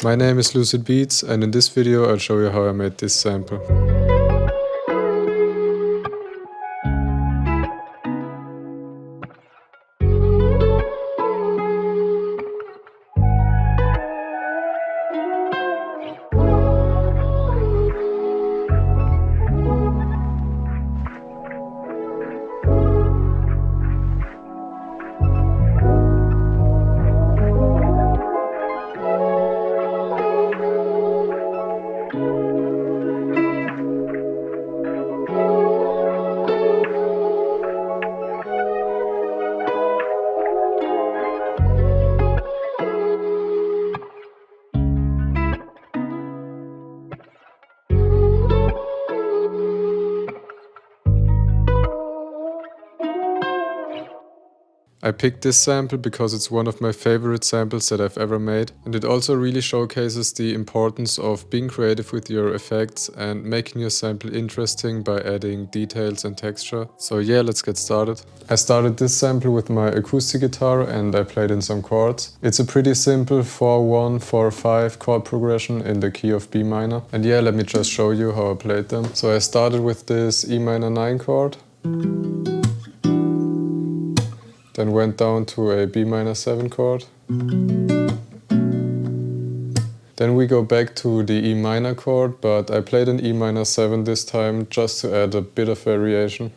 My name is LUCID BEATS, and in this video I'll show you how I made this sample. I picked this sample because it's one of my favorite samples that I've ever made, and it also really showcases the importance of being creative with your effects and making your sample interesting by adding details and texture. So yeah, let's get started. I started this sample with my acoustic guitar and I played in some chords. It's a pretty simple 4-1, 4-5 chord progression in the key of B minor. And yeah, let me just show you how I played them. So I started with this E minor 9 chord. Then went down to a B minor 7 chord. Then we go back to the E minor chord, but I played an E minor 7 this time just to add a bit of variation.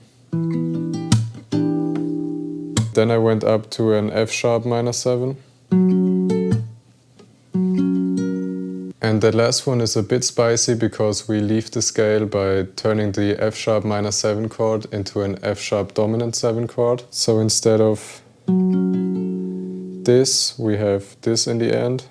Then I went up to an F sharp minor 7. And the last one is a bit spicy because we leave the scale by turning the F sharp minor 7 chord into an F sharp dominant 7 chord. So instead of this, we have this in the end.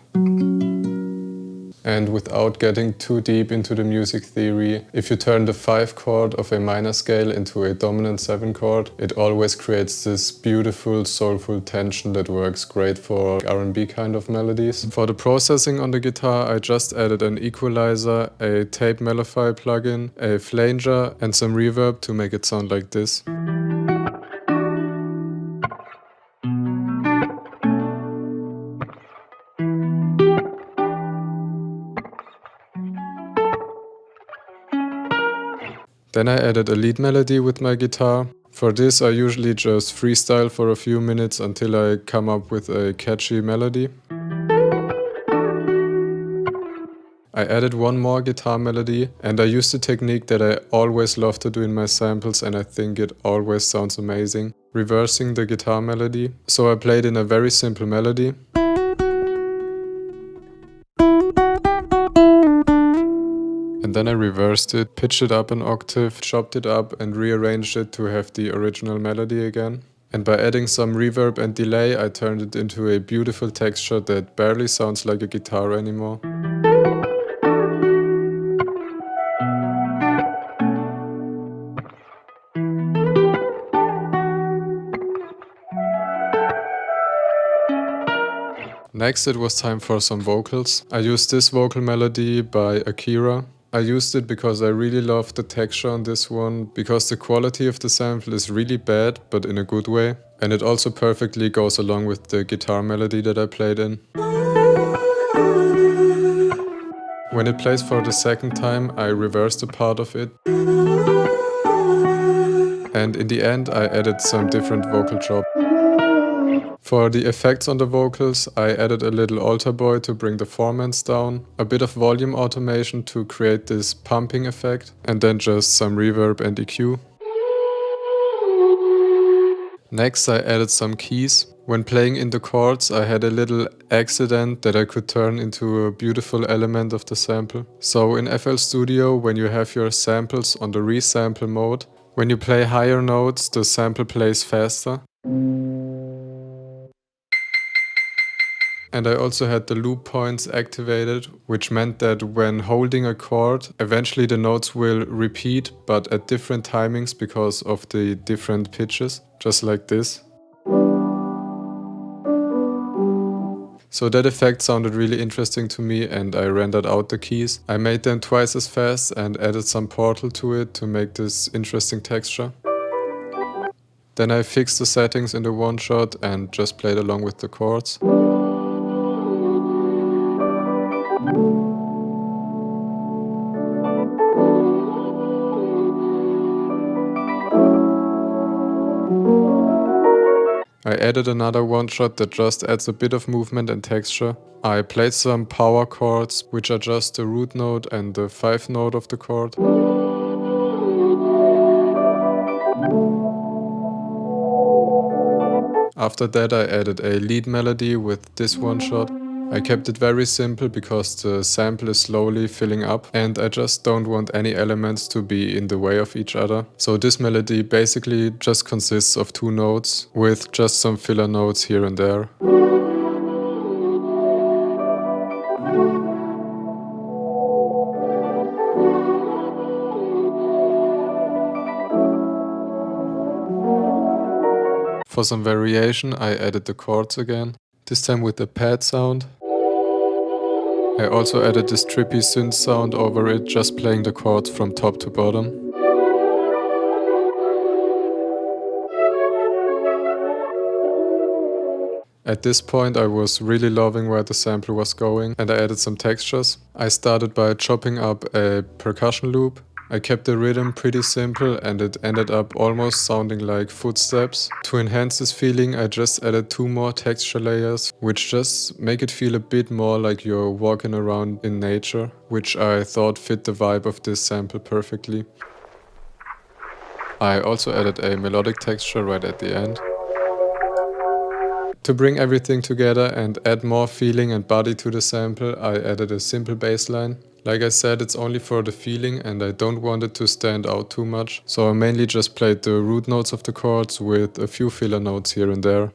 And without getting too deep into the music theory, if you turn the 5 chord of a minor scale into a dominant 7 chord, it always creates this beautiful, soulful tension that works great for R&B kind of melodies. For the processing on the guitar, I just added an equalizer, a tape mellify plugin, a flanger and some reverb to make it sound like this. Then I added a lead melody with my guitar. For this I usually just freestyle for a few minutes until I come up with a catchy melody. I added one more guitar melody and I used a technique that I always love to do in my samples and I think it always sounds amazing. Reversing the guitar melody. So I played in a very simple melody. And then I reversed it, pitched it up an octave, chopped it up and rearranged it to have the original melody again. And by adding some reverb and delay, I turned it into a beautiful texture that barely sounds like a guitar anymore. Next it was time for some vocals. I used this vocal melody by Akira. I used it because I really love the texture on this one, because the quality of the sample is really bad, but in a good way. And it also perfectly goes along with the guitar melody that I played in. When it plays for the second time, I reversed a part of it. And in the end, I added some different vocal drop. For the effects on the vocals, I added a little altar boy to bring the formants down, a bit of volume automation to create this pumping effect, and then just some reverb and EQ. Next I added some keys. When playing in the chords, I had a little accident that I could turn into a beautiful element of the sample. So in FL Studio, when you have your samples on the resample mode, when you play higher notes, the sample plays faster. And I also had the loop points activated, which meant that when holding a chord, eventually the notes will repeat, but at different timings because of the different pitches, just like this. So that effect sounded really interesting to me and I rendered out the keys. I made them twice as fast and added some portal to it to make this interesting texture. Then I fixed the settings in the one shot and just played along with the chords. I added another one shot that just adds a bit of movement and texture. I played some power chords, which are just the root note and the 5th note of the chord. After that I added a lead melody with this one shot. I kept it very simple because the sample is slowly filling up and I just don't want any elements to be in the way of each other. So this melody basically just consists of 2 notes with just some filler notes here and there. For some variation I added the chords again, this time with the pad sound. I also added this trippy synth sound over it, just playing the chords from top to bottom. At this point I was really loving where the sample was going and I added some textures. I started by chopping up a percussion loop. I kept the rhythm pretty simple and it ended up almost sounding like footsteps. To enhance this feeling I just added 2 more texture layers, which just make it feel a bit more like you're walking around in nature, which I thought fit the vibe of this sample perfectly. I also added a melodic texture right at the end. To bring everything together and add more feeling and body to the sample, I added a simple bass line. Like I said, it's only for the feeling and I don't want it to stand out too much, so I mainly just played the root notes of the chords with a few filler notes here and there.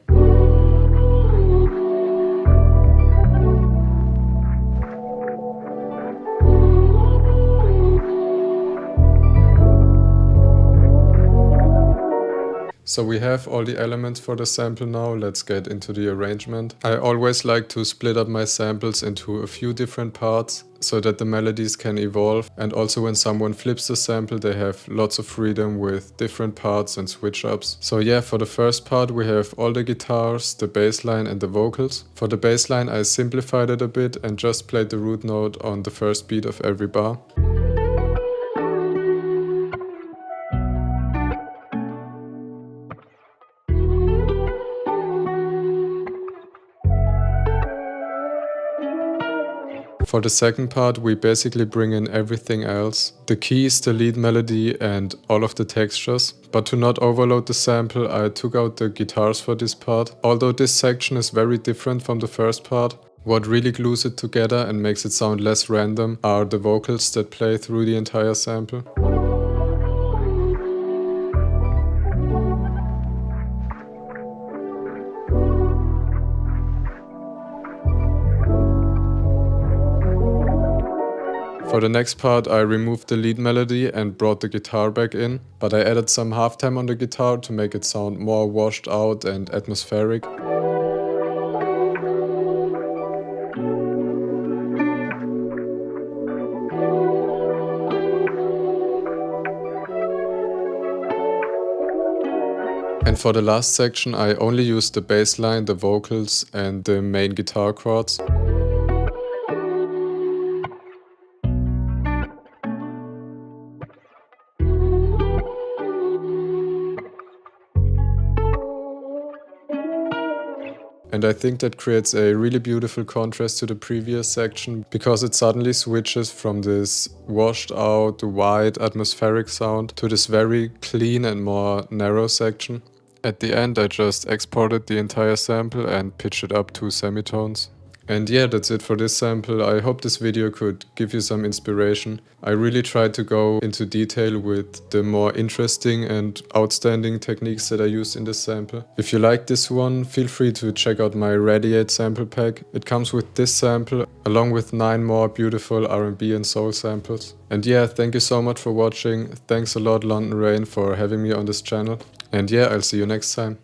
So we have all the elements for the sample now, let's get into the arrangement. I always like to split up my samples into a few different parts so that the melodies can evolve, and also when someone flips the sample they have lots of freedom with different parts and switch ups. So yeah, for the first part we have all the guitars, the bass line and the vocals. For the bass line I simplified it a bit and just played the root note on the first beat of every bar. For the second part we basically bring in everything else. The keys, the lead melody and all of the textures. But to not overload the sample I took out the guitars for this part. Although this section is very different from the first part, what really glues it together and makes it sound less random are the vocals that play through the entire sample. For the next part I removed the lead melody and brought the guitar back in, but I added some halftime on the guitar to make it sound more washed out and atmospheric. And for the last section I only used the bass line, the vocals and the main guitar chords. And I think that creates a really beautiful contrast to the previous section, because it suddenly switches from this washed out, wide, atmospheric sound to this very clean and more narrow section. At the end I just exported the entire sample and pitched it up 2 semitones. And yeah, that's it for this sample. I hope this video could give you some inspiration. I really tried to go into detail with the more interesting and outstanding techniques that I used in this sample. If you like this one, feel free to check out my Radiate sample pack. It comes with this sample along with 9 more beautiful R&B and soul samples. And yeah, thank you so much for watching. Thanks a lot London Rain for having me on this channel. And yeah, I'll see you next time.